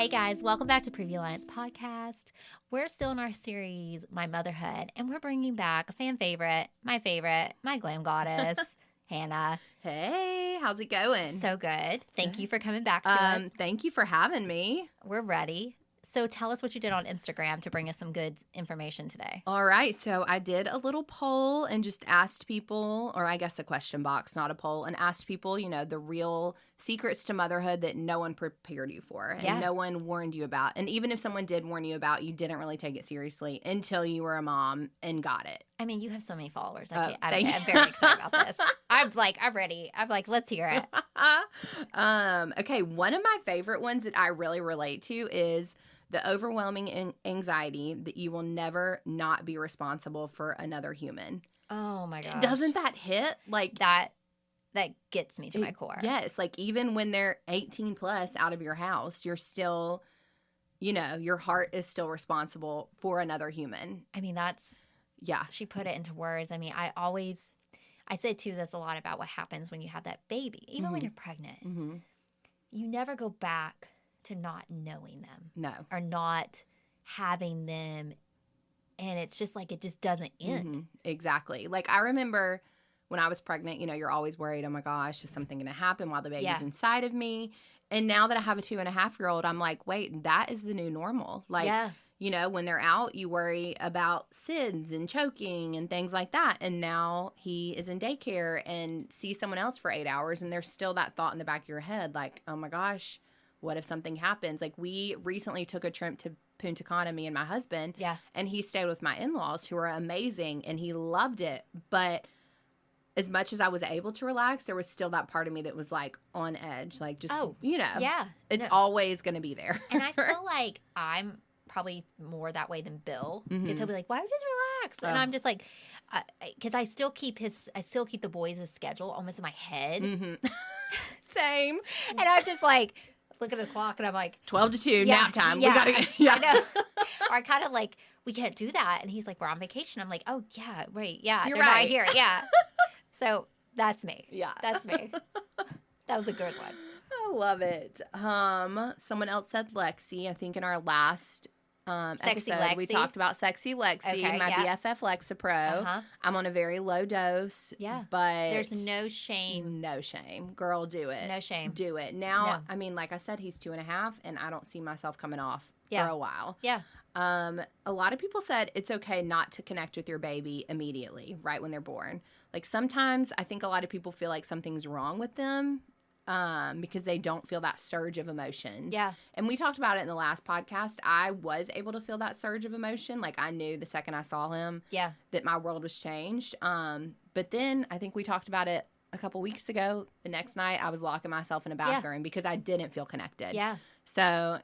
Hey guys, welcome back to Previa Alliance Podcast. We're still in our series, My Motherhood, and we're bringing back a fan favorite, my glam goddess, Hannah. Hey, how's it going? So good. Thank you for coming back to us. Thank you for having me. We're ready. So tell us what you did on Instagram to bring us some good information today. All right. So I did a little poll and just asked people, or I guess a question box, not a poll, and asked people, the real secrets to motherhood that no one prepared you for and no one warned you about. And even if someone did warn you about, you didn't really take it seriously until you were a mom and got it. I mean, you have so many followers. I'm very excited about this. I'm ready. I'm like, let's hear it. Okay. One of my favorite ones that I really relate to is the overwhelming anxiety that you will never not be responsible for another human. Oh my gosh. Doesn't that hit? Like that gets me to my core. Yes. Like even when they're 18 plus out of your house, you're still, your heart is still responsible for another human. I mean, she put it into words. I mean, I say too, that's a lot about what happens when you have that baby, even when you're pregnant. Mm-hmm. You never go back to not knowing them. No. Or not having them. And it's just like, it just doesn't end. Mm-hmm. Exactly. Like I remember when I was pregnant, you're always worried, oh my gosh, is something going to happen while the baby's inside of me? And now that I have a 2.5-year-old, I'm like, wait, that is the new normal. Like, when they're out, you worry about SIDS and choking and things like that. And now he is in daycare and sees someone else for 8 hours. And there's still that thought in the back of your head, like, oh my gosh, what if something happens? Like we recently took a trip to Punta Cana, me and my husband. Yeah. And he stayed with my in-laws who are amazing and he loved it. But as much as I was able to relax, there was still that part of me that was like on edge. Like just, it's always going to be there. And I feel like I'm probably more that way than Bill. Because he'll be like, why don't you just relax? And I'm just like, because I still keep the boys' schedule almost in my head. Mm-hmm. Same. And I'm just like, look at the clock and I'm like 12 to 2 nap time. Yeah, we gotta I know. Or I kind of like, we can't do that. And he's like, we're on vacation. I'm like, oh yeah, right. Yeah. You're they're right. not here. Yeah. So that's me. Yeah. That's me. That was a good one. I love it. Someone else said Lexi. I think in our last episode Lexi. We talked about Sexy Lexi, my BFF Lexapro. Uh-huh. I'm on a very low dose. Yeah. But there's no shame. No shame. Girl, do it. No shame. Do it. Now, I mean, like I said, he's 2.5 and I don't see myself coming off for a while. Yeah. A lot of people said it's okay not to connect with your baby immediately, right when they're born. Like sometimes I think a lot of people feel like something's wrong with them because they don't feel that surge of emotions. Yeah. And we talked about it in the last podcast. I was able to feel that surge of emotion. Like I knew the second I saw him that my world was changed. But then I think we talked about it a couple weeks ago. The next night I was locking myself in a bathroom because I didn't feel connected. Yeah. So,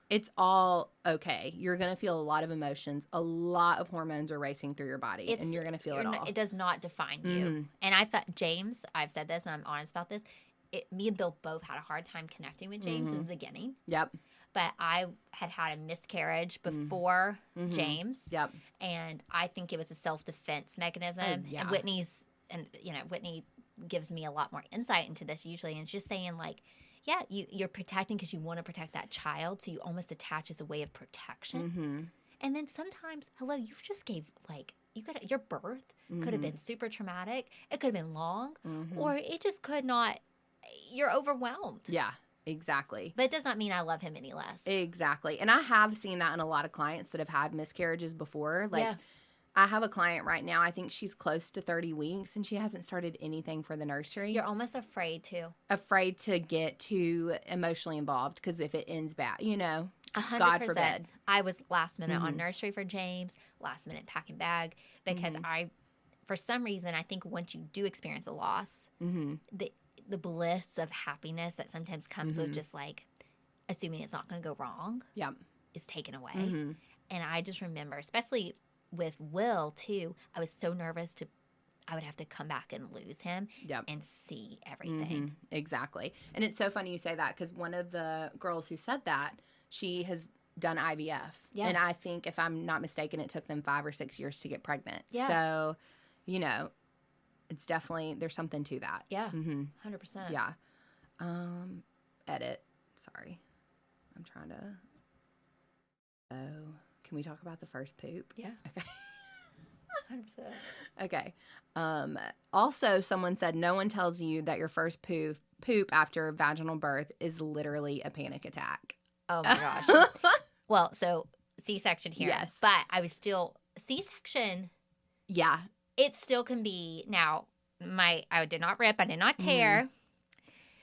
it's all okay. You're going to feel a lot of emotions. A lot of hormones are racing through your body, and you're going to feel it all. It does not define you. Mm-hmm. And I thought, James, I've said this, and I'm honest about this, me and Bill both had a hard time connecting with James in the beginning. Yep. But I had a miscarriage before James. Yep. And I think it was a self-defense mechanism. Oh, yeah. And Whitney gives me a lot more insight into this usually. And it's just saying like, yeah, you're protecting because you want to protect that child. So you almost attach as a way of protection. Mm-hmm. And then sometimes, you just gave your birth could have been super traumatic. It could have been long or it just could not. You're overwhelmed. Yeah, exactly. But it does not mean I love him any less. Exactly. And I have seen that in a lot of clients that have had miscarriages before. Like, I have a client right now, I think she's close to 30 weeks, and she hasn't started anything for the nursery. You're almost afraid to. Afraid to get too emotionally involved because if it ends bad, 100%. God forbid. I was last minute on nursery for James, last minute packing bag, because for some reason, I think once you do experience a loss, the bliss of happiness that sometimes comes with just like assuming it's not going to go wrong is taken away. And I just remember, especially with Will too, I was so nervous I would have to come back and lose him and see everything. Exactly. And it's so funny you say that because one of the girls who said that, she has done IVF. Yeah. And I think if I'm not mistaken, it took them 5 or 6 years to get pregnant. Yeah. So, it's definitely, there's something to that. Yeah. 100%. Yeah. Edit. Sorry. I'm trying to. Oh, can we talk about the first poop? Yeah. Okay. 100%. Okay. Also, someone said no one tells you that your first poop after vaginal birth is literally a panic attack. Oh my gosh. Well, so C-section here. Yes. But I was still C-section. Yeah. It still can be now. I did not rip. I did not tear.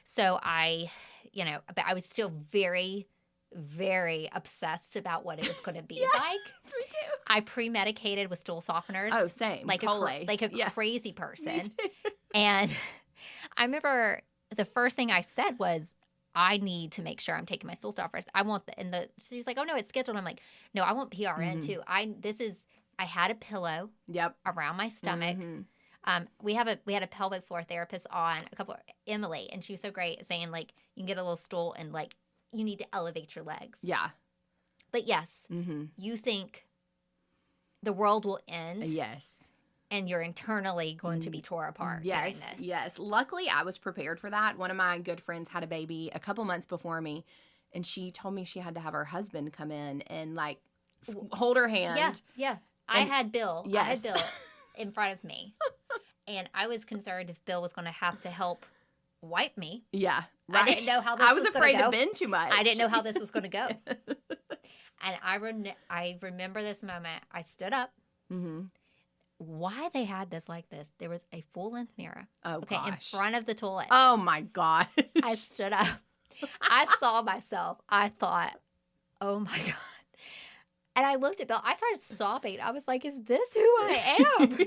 So but I was still very, very obsessed about what it was going to be like. Me too. I pre-medicated with stool softeners. Oh, same. Like a crazy person. And I remember the first thing I said was, I need to make sure I'm taking my stool softeners. I want she's like, oh no, it's scheduled. I'm like, no, I want PRN too. I had a pillow around my stomach. We had a pelvic floor therapist on Emily, and she was so great saying like, you can get a little stool and like, you need to elevate your legs. Yeah. But yes, you think the world will end. Yes. And you're internally going to be tore apart. Yes. During this. Yes. Luckily, I was prepared for that. One of my good friends had a baby a couple months before me, and she told me she had to have her husband come in and like hold her hand. Yeah. Yeah. I had Bill. Yes. I had Bill in front of me. And I was concerned if Bill was going to have to help wipe me. Yeah. Right. I didn't know how this was going to go. I was afraid to bend too much. I didn't know how this was going to go. And I remember this moment. I stood up. Why they had this like this, there was a full-length mirror. Oh, gosh. In front of the toilet. Oh, my God. I stood up. I saw myself. I thought, oh, my God. And I looked at Bill. I started sobbing. I was like, is this who I am?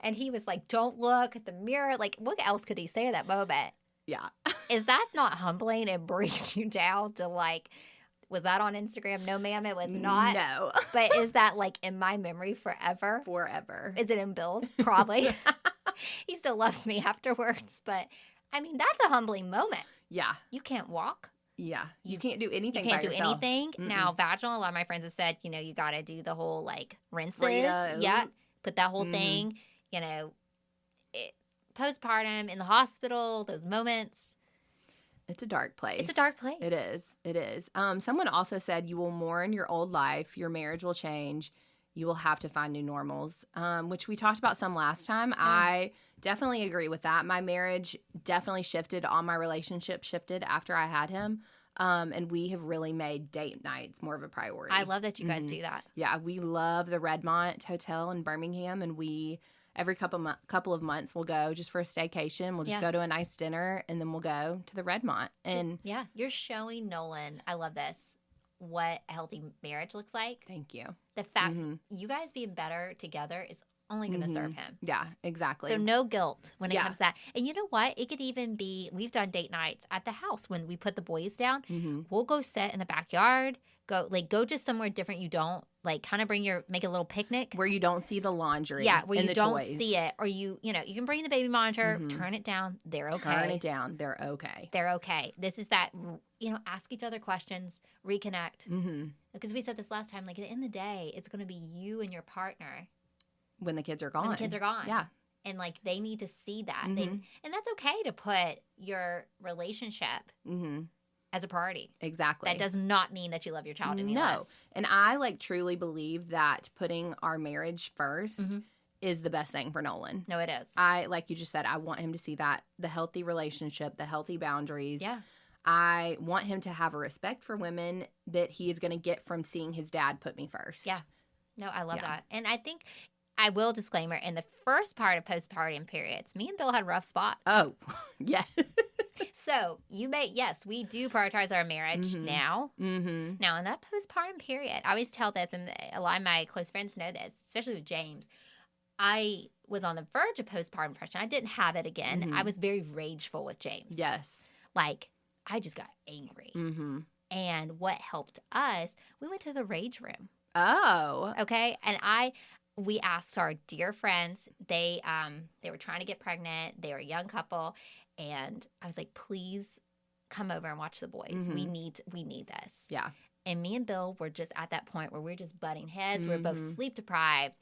And he was like, don't look at the mirror. Like, what else could he say at that moment? Yeah. Is that not humbling and brings you down to like, was that on Instagram? No, ma'am, it was not. No. But is that like in my memory forever? Forever. Is it in Bill's? Probably. He still loves me afterwards. But I mean, that's a humbling moment. Yeah. You can't walk. Yeah. You can't do anything. You can't by do yourself. anything. Mm-mm. Now, vaginal, a lot of my friends have said, you got to do the whole like rinses. Frida. Yeah. Put that whole thing, postpartum in the hospital, those moments. It's a dark place. It's a dark place. It is. It is. Someone also said you will mourn your old life. Your marriage will change. You will have to find new normals, which we talked about some last time. Yeah. I definitely agree with that. My marriage definitely shifted. All my relationships shifted after I had him. And we have really made date nights more of a priority. I love that you guys do that. Yeah, we love the Redmont Hotel in Birmingham, and we every couple of months we'll go just for a staycation. We'll just go to a nice dinner, and then we'll go to the Redmont. And yeah, you're showing Nolan. I love this. What a healthy marriage looks like. Thank you. The fact you guys being better together is only going to serve him. Yeah, exactly. So no guilt when it comes to that. And you know what? It could even be, we've done date nights at the house when we put the boys down. We'll go sit in the backyard, go just somewhere different. You don't kind of make a little picnic. Where you don't see the laundry. Yeah, where and you the don't toys. see it. Or you can bring the baby monitor, turn it down. They're okay. Turn it down. They're okay. They're okay. This is that, ask each other questions, reconnect. Because we said this last time, like at the end of the day, it's going to be you and your partner. When the kids are gone. When the kids are gone. Yeah. And they need to see that. And that's okay to put your relationship as a priority. Exactly. That does not mean that you love your child any less. And I truly believe that putting our marriage first is the best thing for Nolan. No, it is. Like you just said, I want him to see that, the healthy relationship, the healthy boundaries. Yeah. I want him to have a respect for women that he is going to get from seeing his dad put me first. Yeah. No, I love that. And I think I will disclaimer, in the first part of postpartum periods, me and Bill had rough spots. Oh, yeah. So we do prioritize our marriage now. Now, in that postpartum period, I always tell this, and a lot of my close friends know this, especially with James. I was on the verge of postpartum depression. I didn't have it again. I was very rageful with James. Yes. I just got angry. And what helped us, we went to the rage room. Oh. Okay. And we asked our dear friends, they were trying to get pregnant. They were a young couple. And I was like, please come over and watch the boys. We need this. Yeah. And me and Bill were just at that point where we were just butting heads. We were both sleep deprived.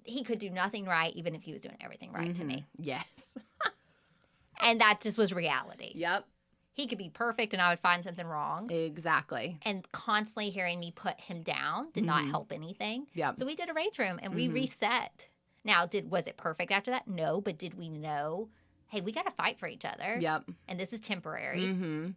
He could do nothing right, even if he was doing everything right to me. Yes. And that just was reality. Yep. he could be perfect and I would find something wrong. Exactly. And constantly hearing me put him down did not help anything. Yep. So we did a rage room and we reset. Now, was it perfect after that? No, but did we know, hey, we got to fight for each other. Yep. And this is temporary. Mm-hmm.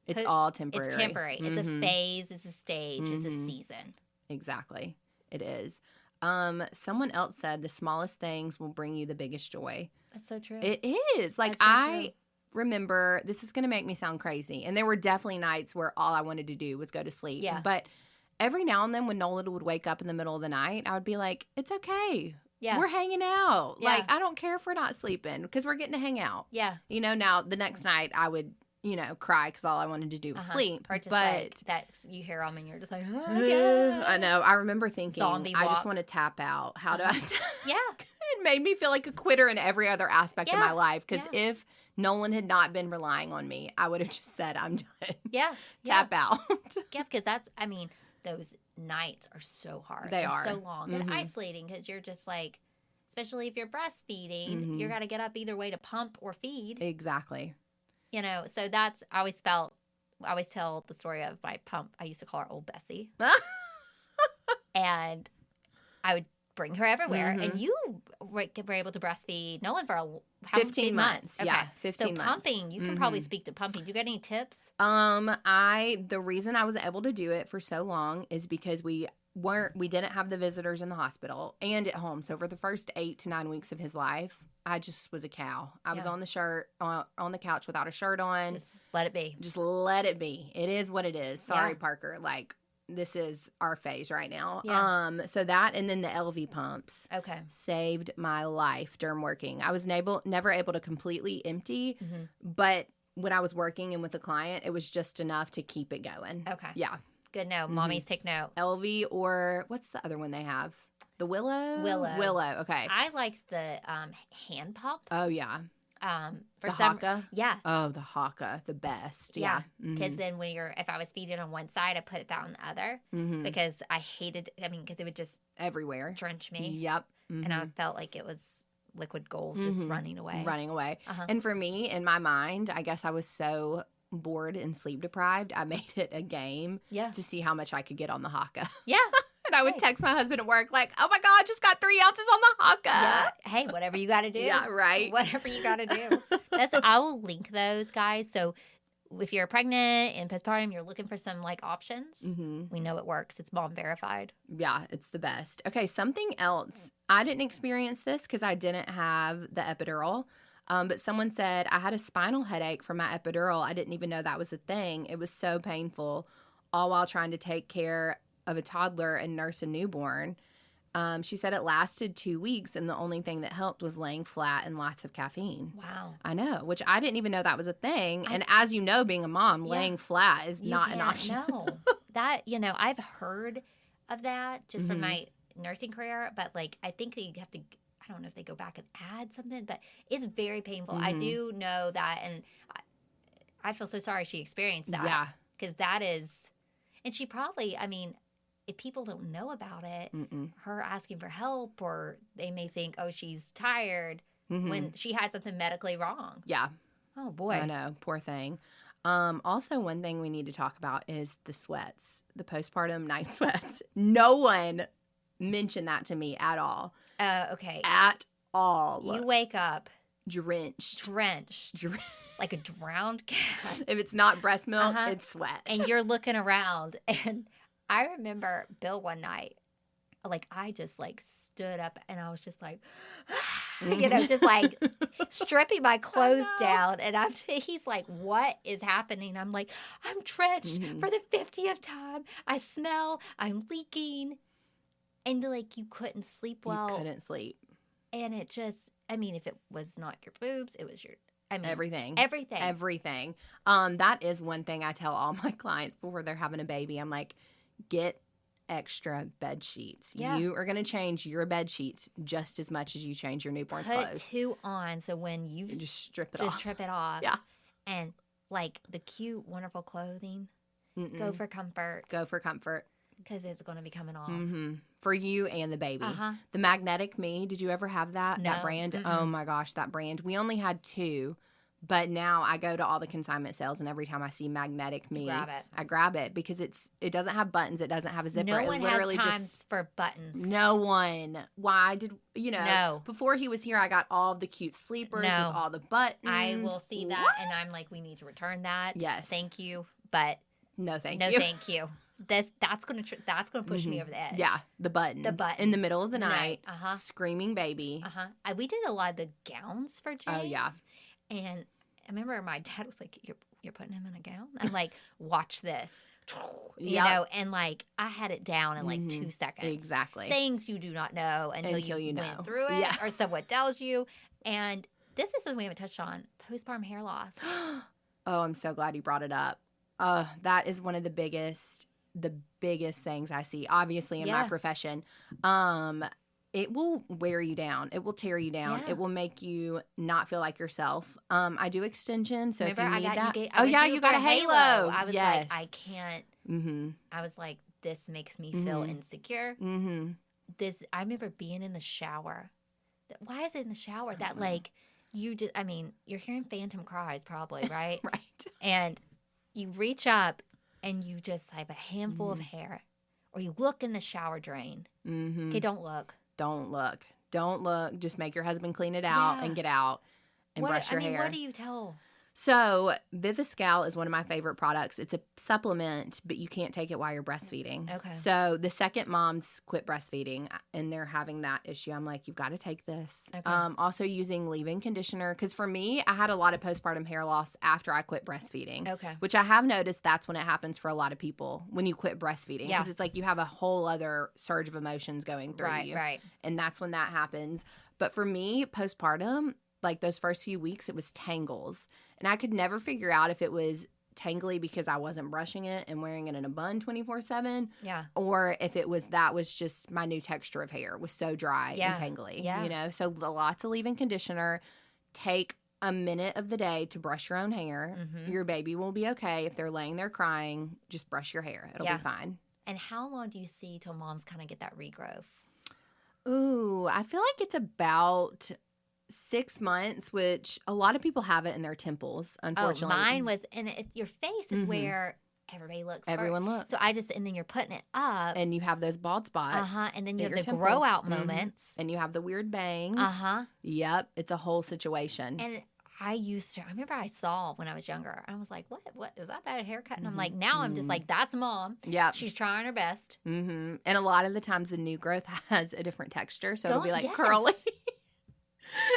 It's all temporary. It's temporary. It's a phase. It's a stage. It's a season. Exactly. It is. Someone else said the smallest things will bring you the biggest joy. That's so true. It is. Like, I remember, this is going to make me sound crazy. And there were definitely nights where all I wanted to do was go to sleep. Yeah. But every now and then when Nolan would wake up in the middle of the night, I would be like, it's okay. Yeah. We're hanging out. Yeah. Like, I don't care if we're not sleeping because we're getting to hang out. Yeah. You know, now the next night I would, you know, cry because all I wanted to do was sleep. Or just but like that you hear them and you're just like, oh, yeah. I know. I remember thinking, Zombie I just walk. want to tap out. How do I? Yeah. It made me feel like a quitter in every other aspect of my life. Because if Nolan had not been relying on me, I would have just said, I'm done. Yeah. Tap out. Yeah, because those nights are so hard. They are. So long and isolating because you're just like, especially if you're breastfeeding, you got to get up either way to pump or feed. Exactly. You know, so I always tell the story of my pump. I used to call her Old Bessie. And I would bring her everywhere. And you were able to breastfeed Nolan for 15 months. Okay. Yeah, 15 months. So pumping, you can probably speak to pumping. Do you got any tips? The reason I was able to do it for so long is because we didn't have the visitors in the hospital and at home. So for the first 8 to 9 weeks of his life, I just was a cow. I was on the couch without a shirt on. Just let it be. Just let it be. It is what it is. Sorry, Parker. Like, this is our phase right now. Yeah. So that and then the LV pumps saved my life during working. I was never able to completely empty, but when I was working and with a client, it was just enough to keep it going. Okay. Yeah. Good note. Mommies take note. LV or what's the other one they have? The Willow? Willow. Okay. I liked the hand pump. Oh, yeah. For the some, Haka? Yeah. Oh, the Haka. The best. Yeah. Yeah. Because then if I was feeding on one side, I put it down on the other because I hated, because it would just everywhere drench me. Yep. And I felt like it was liquid gold just running away. And for me, in my mind, I guess I was so bored and sleep deprived, I made it a game to see how much I could get on the Haka. Yeah. And I would text my husband at work like, oh my God, I just got 3 ounces on the Haka. Yeah. Hey, whatever you got to do. Yeah, right. Whatever you got to do. I will link those, guys. So if you're pregnant and postpartum, you're looking for some like options. We know it works. It's mom verified. Yeah, it's the best. Okay, something else. I didn't experience this because I didn't have the epidural. But someone said I had a spinal headache from my epidural. I didn't even know that was a thing. It was so painful, all while trying to take care of a toddler and nurse a newborn. She said it lasted 2 weeks, and the only thing that helped was laying flat and lots of caffeine. Wow. I know, which I didn't even know that was a thing. And as you know, being a mom, laying flat is not an option. No. That, I've heard of that just from my nursing career, but like I think that you have to, I don't know if they go back and add something, but it's very painful. I do know that, and I feel so sorry she experienced that. Yeah. Because that is, and she probably, if people don't know about it, her asking for help, or they may think, oh, she's tired when she had something medically wrong. Yeah. Oh, boy. I know. Poor thing. Also, one thing we need to talk about is the sweats, the postpartum night sweats. No one mentioned that to me at all. Okay. At all. You wake up drenched. Like a drowned cat. If it's not breast milk, it's sweat. And you're looking around. And I remember Bill one night, like I just like stood up and I was just like, just like stripping my clothes down. And he's like, what is happening? I'm like, I'm drenched for the 50th time. I smell, I'm leaking. And like you couldn't sleep well. You couldn't sleep. And it just, if it was not your boobs, it was your, everything. Everything. That is one thing I tell all my clients before they're having a baby. I'm like, get extra bed sheets. Yeah. You are going to change your bed sheets just as much as you change your newborn's clothes. Put 2 on, so when you just strip it off. Yeah. And like the cute, wonderful clothing, go for comfort. Because it's going to be coming off. For you and the baby. The Magnetic Me, did you ever have that? No. That brand? Oh my gosh, that brand. We only had 2, But now I go to all the consignment sales, and every time I see magnetic me, I grab it because it doesn't have buttons. It doesn't have a zipper. No one has times for buttons. No one. Why did, before he was here, I got all of the cute sleepers with all the buttons. I will see that, and I'm like, we need to return that. Yes. Thank you, but no thank you. No thank you. That's gonna push me over the edge. Yeah, the buttons. In the middle of the night. Screaming baby. We did a lot of the gowns for James. Oh, yeah. And I remember my dad was like, you're putting him in a gown? I'm like, watch this. You know, and like I had it down in like 2 seconds. Exactly. Things you do not know until you went through it or someone tells you. And this is something we haven't touched on, postpartum hair loss. Oh, I'm so glad you brought it up. That is one of the biggest things I see, obviously, in my profession. It will wear you down. It will tear you down. Yeah. It will make you not feel like yourself. I do extensions, so remember, if you need that. You got a halo. I was like, I can't. I was like, this makes me feel insecure. I remember being in the shower. Why is it in the shower that like you just? I mean, you're hearing phantom cries probably, right? Right. And you reach up and you just have a handful of hair, or you look in the shower drain. Okay, don't look. Don't look. Don't look. Just make your husband clean it out and get out and brush your hair. What do you tell? So Viviscal is one of my favorite products. It's a supplement, but you can't take it while you're breastfeeding. Okay. So the second moms quit breastfeeding and they're having that issue, I'm like, you've got to take this. Okay. Also using leave-in conditioner. Because for me, I had a lot of postpartum hair loss after I quit breastfeeding. Okay. Which I have noticed that's when it happens for a lot of people when you quit breastfeeding. Because it's like you have a whole other surge of emotions going through you. Right. And that's when that happens. But for me, postpartum, like those first few weeks, it was tangles. And I could never figure out if it was tangly because I wasn't brushing it and wearing it in a bun 24/7. Yeah. Or if it was just my new texture of hair was so dry and tangly. Yeah. You know? So lots of leave-in conditioner. Take a minute of the day to brush your own hair. Your baby will be okay. If they're laying there crying, just brush your hair. It'll be fine. And how long do you see till moms kind of get that regrowth? Ooh, I feel like it's about 6 months, which a lot of people have it in their temples, unfortunately. Oh, mine was, and your face is where everybody looks. Everyone looks. So and then you're putting it up. And you have those bald spots. And then you have the temples. Grow out moments. And you have the weird bangs. Yep. It's a whole situation. And I remember I saw when I was younger, I was like, what is that bad haircut? And I'm like, now I'm just like, that's mom. Yeah. She's trying her best. And a lot of the times the new growth has a different texture. So it'll be like curly.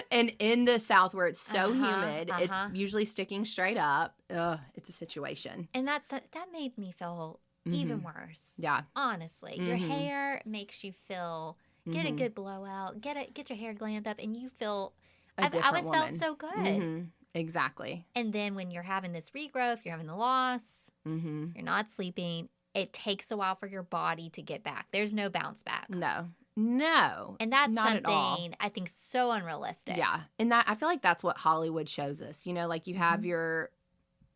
And in the South where it's so humid, it's usually sticking straight up. Ugh, it's a situation. And that made me feel even worse. Yeah. Honestly. Your hair makes you feel, get a good blowout, get your hair glammed up, and you feel, I always felt so good. Exactly. And then when you're having this regrowth, you're having the loss, you're not sleeping, it takes a while for your body to get back. There's no bounce back. No. And that's something I think so unrealistic. Yeah. And I feel like that's what Hollywood shows us. You know, like you have your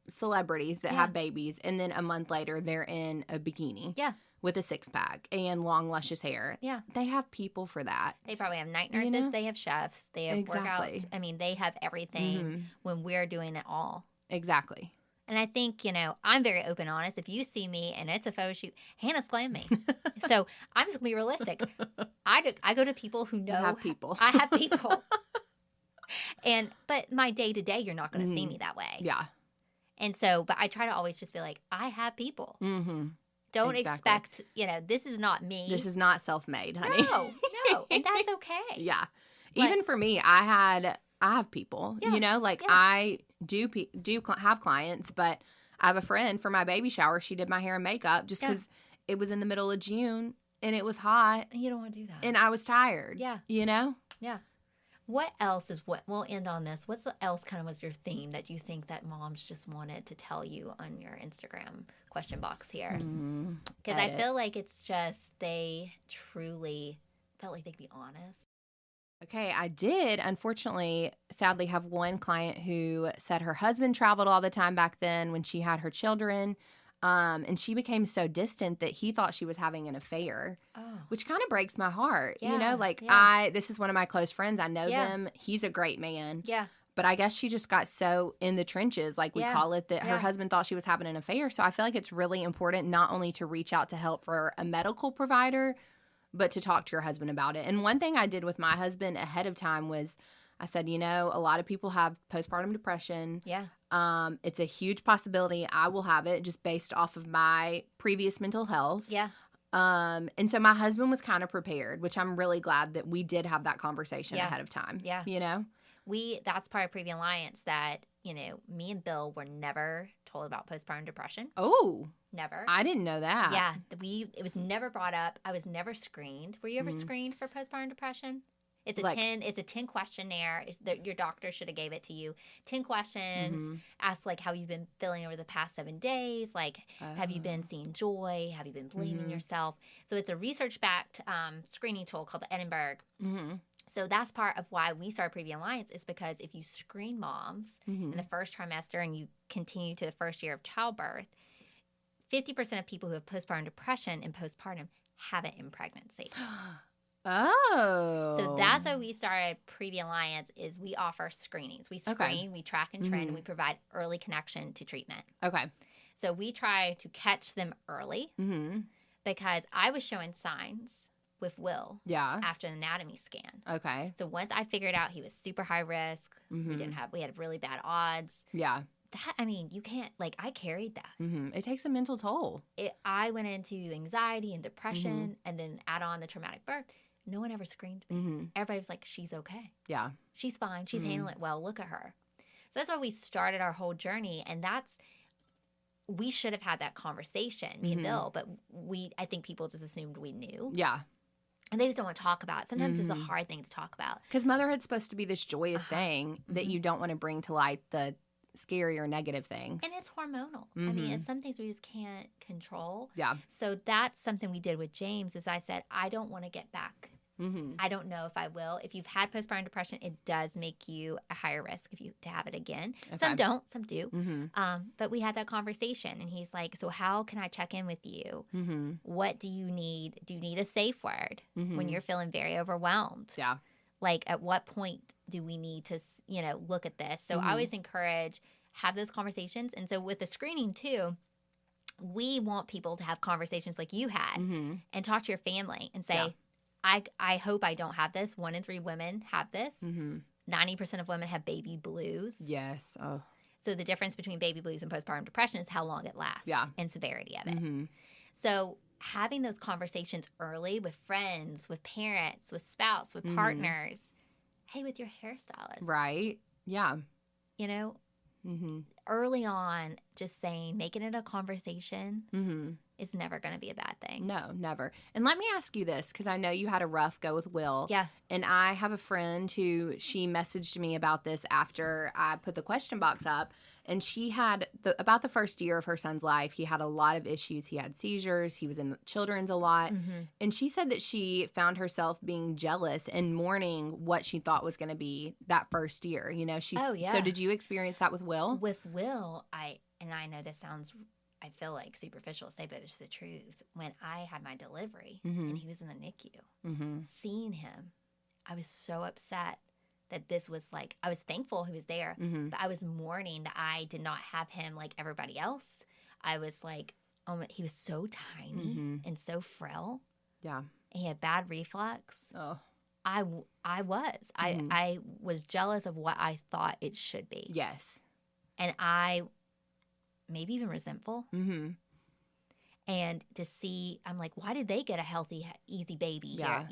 celebrities that have babies, and then a month later they're in a bikini. Yeah. With a six-pack and long, luscious hair. Yeah. They have people for that. They probably have night nurses. You know? They have chefs. They have workouts. I mean, they have everything when we're doing it all. Exactly. And I think, I'm very open and honest. If you see me and it's a photo shoot, Hannah's claimed me. So I'm just going to be realistic. I go to people who know. You have people. I have people. But my day-to-day, you're not going to see me that way. Yeah. And so, but I try to always just be like, I have people. Don't expect, this is not me. This is not self-made, honey. No. And that's okay. Yeah. Even for me, I have people, I do have clients, but I have a friend for my baby shower. She did my hair and makeup just because it was in the middle of June and it was hot. You don't want to do that. And I was tired. Yeah. Yeah. What else we'll end on this. What's else kind of was your theme that you think that moms just wanted to tell you on your Instagram question box here? Because I feel like it's just they truly felt like they could be honest. Okay, I did, unfortunately, sadly, have one client who said her husband traveled all the time back then when she had her children. And she became so distant that he thought she was having an affair, which kind of breaks my heart. Yeah, this is one of my close friends. I know them. He's a great man. Yeah. but I guess she just got so in the trenches, like we call it, that her husband thought she was having an affair. So I feel like it's really important not only to reach out to help for a medical provider, but to talk to your husband about it. And one thing I did with my husband ahead of time was I said, a lot of people have postpartum depression. Yeah. It's a huge possibility I will have it just based off of my previous mental health. Yeah. And so my husband was kind of prepared, which I'm really glad that we did have that conversation ahead of time. Yeah. That's part of Previa Alliance that, me and Bill were never told about postpartum depression. Oh. Never. I didn't know that. Yeah. It was never brought up. I was never screened. Were you ever screened for postpartum depression? It's a 10 questionnaire. Your doctor should have gave it to you. 10 questions. Ask how you've been feeling over the past 7 days. Have you been seeing joy? Have you been blaming yourself? So it's a research-backed screening tool called the Edinburgh. So that's part of why we started Previa Alliance, is because if you screen moms in the first trimester and you continue to the first year of childbirth, 50% of people who have postpartum depression and postpartum have it in pregnancy. Oh. So that's why we started Previa Alliance, is we offer screenings. We screen, we track and trend, and we provide early connection to treatment. Okay. So we try to catch them early because I was showing signs with Will after the anatomy scan. Okay. So once I figured out he was super high risk, we had really bad odds. Yeah. You can't, I carried that. It takes a mental toll. I went into anxiety and depression and then add on the traumatic birth. No one ever screened me. Everybody was like, she's okay. Yeah. She's fine. She's handling it well. Look at her. So that's why we started our whole journey. And we should have had that conversation, me and Bill, but I think people just assumed we knew. Yeah. And they just don't want to talk about it. Sometimes it's a hard thing to talk about. Because motherhood's supposed to be this joyous thing that you don't want to bring to light the scary or negative things. And it's hormonal. It's some things we just can't control. Yeah. So that's something we did with James, is I said, I don't want to get back. I don't know if I will. If you've had postpartum depression, it does make you a higher risk to have it again. Okay. Some don't, some do. But we had that conversation, and he's like, so how can I check in with you? What do you need? Do you need a safe word when you're feeling very overwhelmed? Yeah. At what point do we need to, look at this? So I always encourage, have those conversations. And so with the screening too, we want people to have conversations like you had and talk to your family and say, I hope I don't have this. 1 in 3 women have this. 90% of women have baby blues. Yes. Oh. So the difference between baby blues and postpartum depression is how long it lasts and severity of it. So having those conversations early with friends, with parents, with spouse, with partners, hey, with your hairstylist. Right. Yeah. Early on, just making it a conversation is never going to be a bad thing. No, never. And let me ask you this, because I know you had a rough go with Will. Yeah. And I have a friend who, she messaged me about this after I put the question box up. And she had, about the first year of her son's life, he had a lot of issues. He had seizures. He was in children's a lot. And she said that she found herself being jealous and mourning what she thought was going to be that first year. So did you experience that with Will? With Will, I know this sounds, I feel like superficial to say, but it's the truth. When I had my delivery and he was in the NICU, seeing him, I was so upset that this was I was thankful he was there, but I was mourning that I did not have him like everybody else. I was like, oh, he was so tiny and so frail. Yeah. And he had bad reflux. Oh. I was jealous of what I thought it should be. Yes. And I maybe even resentful. And to see, I'm like, why did they get a healthy, easy baby here,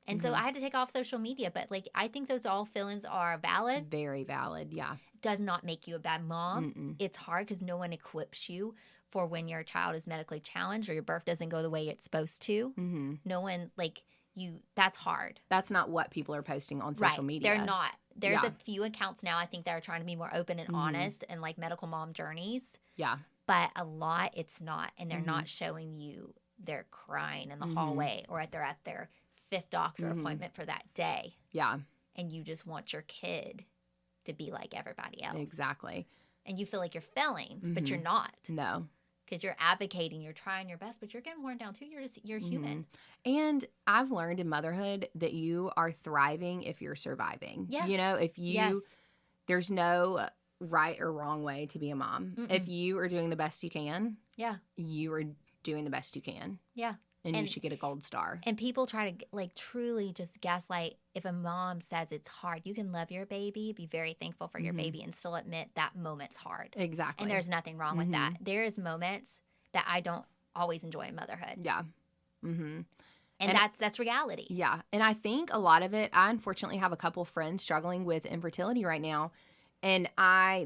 And so I had to take off social media. But, I think those all feelings are valid. Very valid, yeah. Does not make you a bad mom. It's hard because no one equips you for when your child is medically challenged or your birth doesn't go the way it's supposed to. No one, that's hard. That's not what people are posting on social media. They're not. There's a few accounts now, I think, that are trying to be more open and honest and, medical mom journeys. Yeah. But a lot, it's not. And they're not showing you they're crying in the hallway or they're at their 5th doctor appointment for that day. Yeah. And you just want your kid to be like everybody else. Exactly. And you feel like you're failing, but you're not. No. Because you're advocating, you're trying your best, but you're getting worn down too. You're human. And I've learned in motherhood that you are thriving if you're surviving. Yeah. If you there's no right or wrong way to be a mom. Mm-mm. If you are doing the best you can, Yeah. you are doing the best you can. Yeah. And you should get a gold star. And people try to like truly just gaslight. If a mom says it's hard, you can love your baby, be very thankful for your baby, and still admit that moment's hard. Exactly. And there's nothing wrong with that. There is moments that I don't always enjoy in motherhood. Yeah. Mm-hmm. And that's reality. Yeah. And I think a lot of it, I unfortunately have a couple friends struggling with infertility right now. And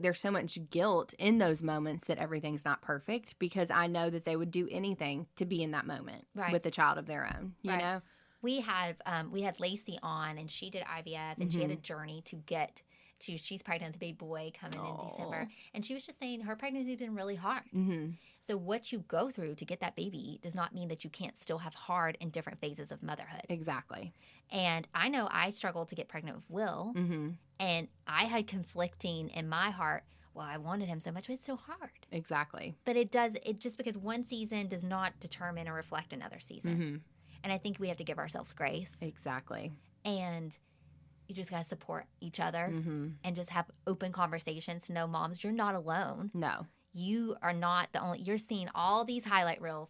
there's so much guilt in those moments that everything's not perfect, because I know that they would do anything to be in that moment with a child of their own, you know? We had Lacey on, and she did IVF, and she had a journey to get to, she's pregnant with a baby boy coming in December. And she was just saying her pregnancy has been really hard. Mm-hmm. So what you go through to get that baby does not mean that you can't still have hard in different phases of motherhood. Exactly. And I know I struggled to get pregnant with Will, and I had conflicting in my heart. Well, I wanted him so much, but it's so hard. Exactly. But it just because one season does not determine or reflect another season. And I think we have to give ourselves grace. Exactly. And you just got to support each other and just have open conversations to know, moms, you're not alone. No. You are not the only, you're seeing all these highlight reels.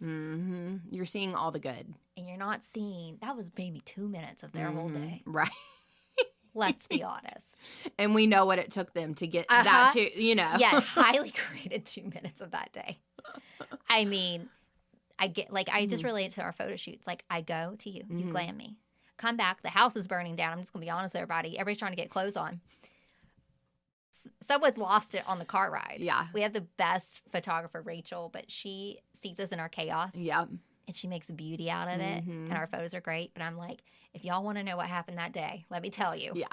You're seeing all the good. And you're not seeing, that was maybe 2 minutes of their whole day. Right. Let's be honest. And we know what it took them to get that to, you know. Yeah, highly graded 2 minutes of that day. I mean, I get, like, I just relate to our photo shoots. Like, I go to you, you glam me. Come back, the house is burning down. I'm just going to be honest with everybody. Everybody's trying to get clothes on. Someone's lost it on the car ride. Yeah. We have the best photographer, Rachel, but she sees us in our chaos. Yep. And she makes beauty out of it. And our photos are great. But I'm like, if y'all want to know what happened that day, let me tell you. Yeah.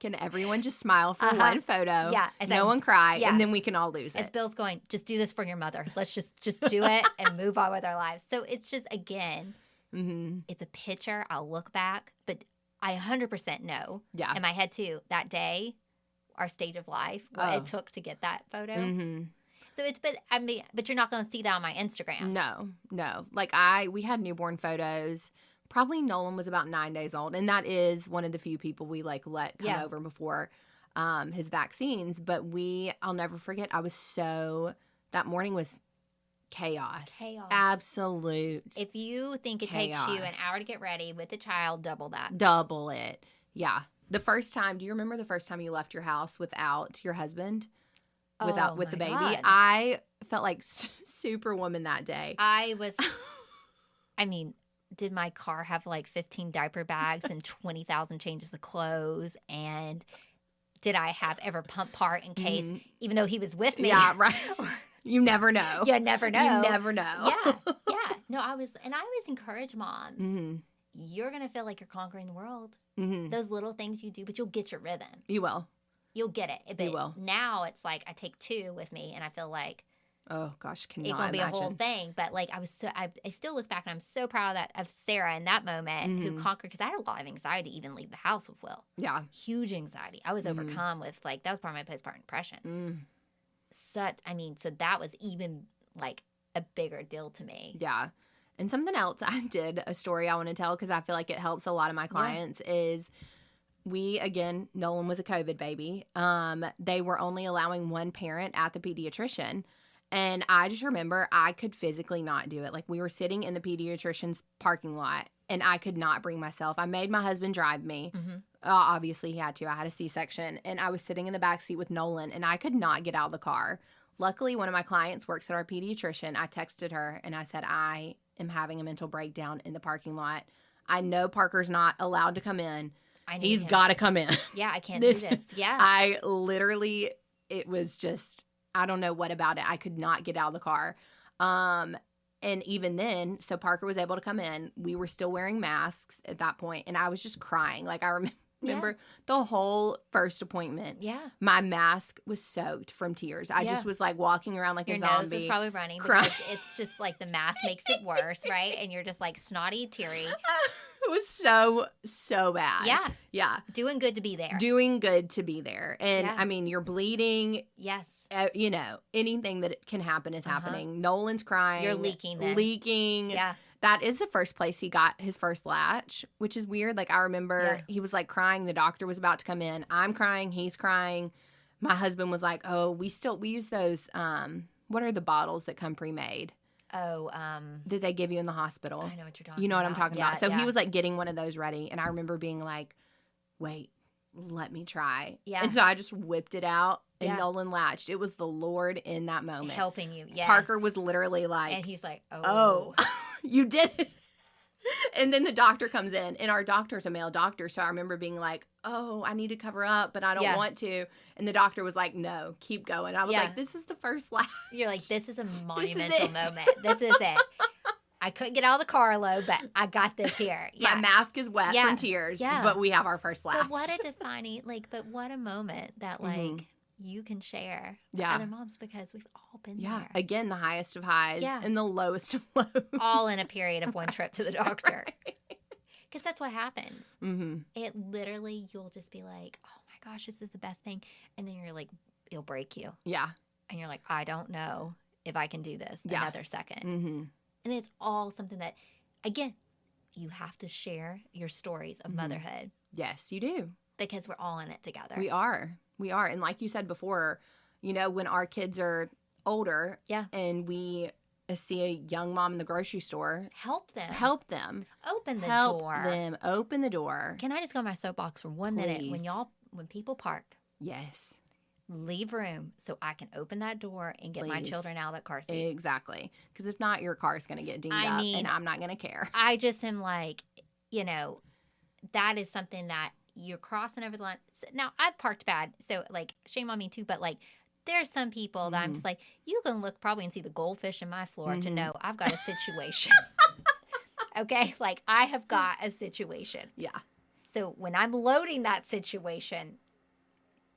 Can everyone just smile for one photo? Yeah. No one cry, and then we can all lose it. As Bill's going, just do this for your mother. Let's just do it and move on with our lives. So it's just, again, it's a picture. I'll look back. But I 100% know in my head, too, that day, our stage of life, what it took to get that photo. So it's, but you're not going to see that on my Instagram. No. Like we had newborn photos. Probably Nolan was about 9 days old, and that is one of the few people we like let come over before his vaccines. But I'll never forget. That morning was chaos. Absolute. If you think it takes you an hour to get ready with a child, double that. Double it. Yeah. The first time, do you remember the first time you left your house without your husband? With the baby? God. I felt like Superwoman that day. Did my car have like 15 diaper bags and 20,000 changes of clothes? And did I have ever pump part in case, even though he was with me? Yeah, right. You never know. You never know. You never know. Yeah. No, I always encourage moms. You're going to feel like you're conquering the world. Those little things you do, but you'll get your rhythm. You will. You'll get it. But you will. Now it's like I take 2 with me, and I feel like, oh gosh, cannot it's gonna be imagine. a whole thing. But like I still look back and I'm so proud of Sarah in that moment who conquered, because I had a lot of anxiety to even leave the house with Will. Yeah, huge anxiety. I was overcome with that was part of my postpartum depression. So that was even like a bigger deal to me. Yeah. And something else I did, a story I want to tell because I feel like it helps a lot of my clients is. Nolan was a COVID baby. They were only allowing one parent at the pediatrician. And I just remember I could physically not do it. Like we were sitting in the pediatrician's parking lot and I could not bring myself. I made my husband drive me. Obviously he had to. I had a C-section and I was sitting in the back seat with Nolan and I could not get out of the car. Luckily, one of my clients works at our pediatrician. I texted her and I said, I am having a mental breakdown in the parking lot. I know Parker's not allowed to come in. He's got to come in. Yeah, I can't do this. Yeah. I literally, it was just, I don't know what about it. I could not get out of the car. And even then, so Parker was able to come in. We were still wearing masks at that point, and I was just crying. Like I remember the whole first appointment. Yeah. My mask was soaked from tears. I just was like walking around like a zombie. Your nose was probably running because it's just like the mask makes it worse, right? And you're just like snotty, teary. It was so bad. Yeah. Yeah. Doing good to be there. And you're bleeding. Yes. Anything that can happen is happening. Nolan's crying. You're leaking then. Leaking. Yeah. That is the first place he got his first latch, which is weird. Like, I remember he was like crying. The doctor was about to come in. I'm crying. He's crying. My husband was like, oh, we use those, what are the bottles that come pre-made? Oh, that they give you in the hospital. I know what you're talking about. You know what I'm talking about. So he was like getting one of those ready. And I remember being like, wait, let me try. Yeah. And so I just whipped it out and Nolan latched. It was the Lord in that moment. Helping you. Yes. Parker was literally like. And he's like, oh. You did it. And then the doctor comes in, and our doctor's a male doctor. So I remember being like, oh, I need to cover up, but I don't want to. And the doctor was like, no, keep going. I was like, this is the first latch. You're like, this is a monumental moment. This is it. I couldn't get out of the car, but I got this here. Yeah. My mask is wet from tears, but we have our first latch. But what a defining, but what a moment that, you can share with other moms, because we've all been there. Again, the highest of highs and the lowest of lows. All in a period of one trip to the doctor. Because that's what happens. Mm-hmm. It literally, you'll just be like, oh my gosh, this is the best thing. And then you're like, it'll break you. Yeah. And you're like, I don't know if I can do this another second. Mm-hmm. And it's all something that, again, you have to share your stories of motherhood. Yes, you do. Because we're all in it together. We are. And like you said before, when our kids are older and we see a young mom in the grocery store. Help them. Open the door. Open the door. Can I just go on my soapbox for 1 minute? When people park. Yes. Leave room so I can open that door and get my children out of that car seat. Exactly. Because if not, your car is going to get dinged up and I'm not going to care. I just am like, that is something that you're crossing over the line. Now, I've parked bad, so, shame on me, too, but, there's some people that I'm just like, you can look probably and see the goldfish in my floor to know I've got a situation. Okay? I have got a situation. Yeah. So, when I'm loading that situation,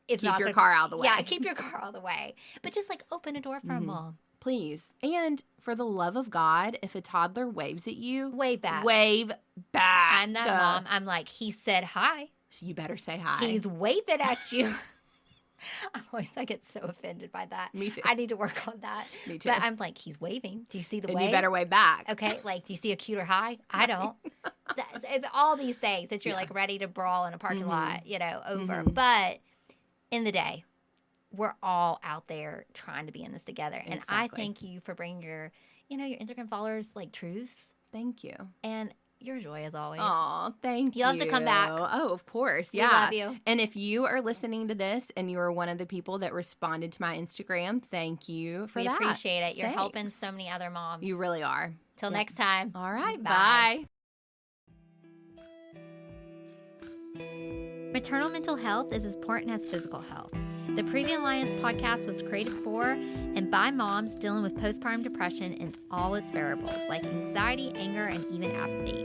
it's keep your car out of the way. Yeah, keep your car out of the way. But just, open a door for a mom. Please. And for the love of God, if a toddler waves at you, wave back. Wave back. I'm that mom. I'm like, he said hi. So you better say hi. He's waving at you. I get so offended by that. Me too. I need to work on that. Me too. But I'm like, he's waving. Do you see the wave? And you better wave back. Okay, do you see a cuter hi? I don't. All these things that you're ready to brawl in a parking lot, over. But in the day, we're all out there trying to be in this together. And I thank you for bringing your Instagram followers truths. Thank you. And your joy as always. Oh, thank you. You'll have to come back. Oh, of course. Yeah. We love you. And if you are listening to this and you are one of the people that responded to my Instagram, thank you for that. We appreciate it. You're helping so many other moms. You really are. Till next time. All right. Bye. Maternal mental health is as important as physical health. The Previa Alliance podcast was created for and by moms dealing with postpartum depression and all its variables, like anxiety, anger, and even apathy.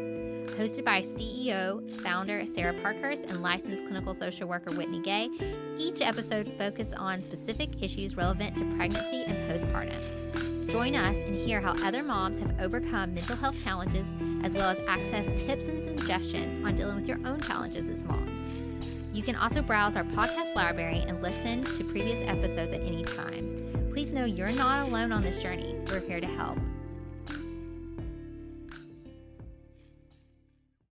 Hosted by CEO, founder Sarah Parkhurst, and licensed clinical social worker Whitney Gay, each episode focuses on specific issues relevant to pregnancy and postpartum. Join us and hear how other moms have overcome mental health challenges, as well as access tips and suggestions on dealing with your own challenges as moms. You can also browse our podcast library and listen to previous episodes at any time. Please know you're not alone on this journey. We're here to help.